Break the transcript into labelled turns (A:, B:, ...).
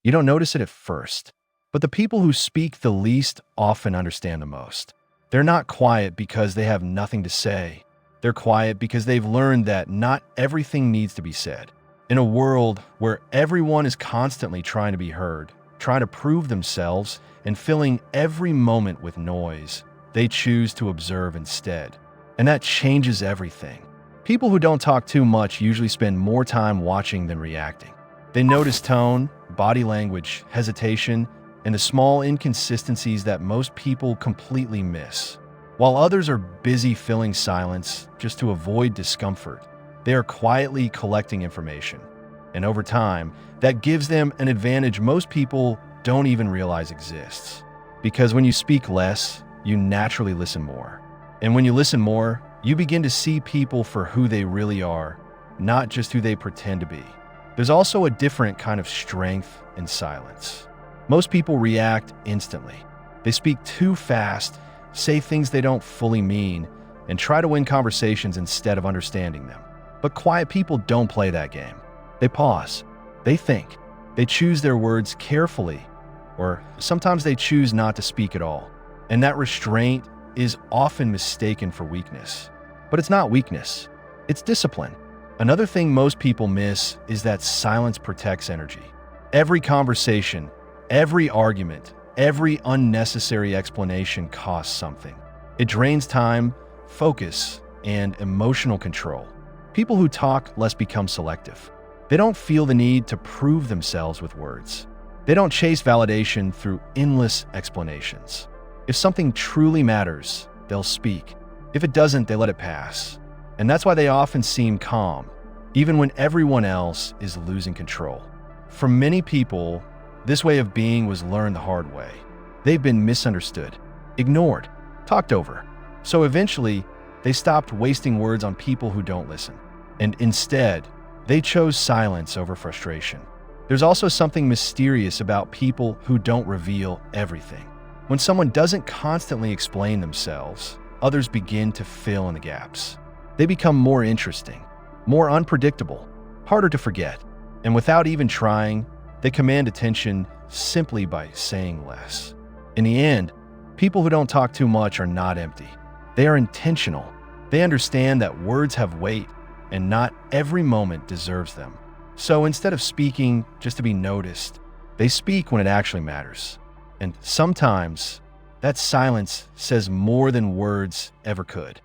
A: You don't notice it at first, but the people who speak the least often understand the most. They're not quiet because they have nothing to say. They're quiet because they've learned that not everything needs to be said. In a world where everyone is constantly trying to be heard, trying to prove themselves, and filling every moment with noise, they choose to observe instead. And that changes everything. People who don't talk too much usually spend more time watching than reacting. They notice tone, body language, hesitation, and the small inconsistencies that most people completely miss. While others are busy filling silence just to avoid discomfort, they are quietly collecting information. And over time, that gives them an advantage most people don't even realize exists. Because when you speak less, you naturally listen more. And when you listen more, you begin to see people for who they really are, not just who they pretend to be. There's also a different kind of strength in silence. Most people react instantly. They speak too fast, say things they don't fully mean, and try to win conversations instead of understanding them. But quiet people don't play that game. They pause. They think. They choose their words carefully, or sometimes they choose not to speak at all. And that restraint is often mistaken for weakness. But it's not weakness. It's discipline. Another thing most people miss is that silence protects energy. Every conversation, every argument, every unnecessary explanation costs something. It drains time, focus, and emotional control. People who talk less become selective. They don't feel the need to prove themselves with words. They don't chase validation through endless explanations. If something truly matters, they'll speak. If it doesn't, they let it pass. And that's why they often seem calm, even when everyone else is losing control. For many people, this way of being was learned the hard way. They've been misunderstood, ignored, talked over. So eventually, they stopped wasting words on people who don't listen. And instead, they chose silence over frustration. There's also something mysterious about people who don't reveal everything. When someone doesn't constantly explain themselves, others begin to fill in the gaps. They become more interesting, more unpredictable, harder to forget. And without even trying, they command attention simply by saying less. In the end, people who don't talk too much are not empty. They are intentional. They understand that words have weight, and not every moment deserves them. So instead of speaking just to be noticed, they speak when it actually matters. And sometimes, that silence says more than words ever could.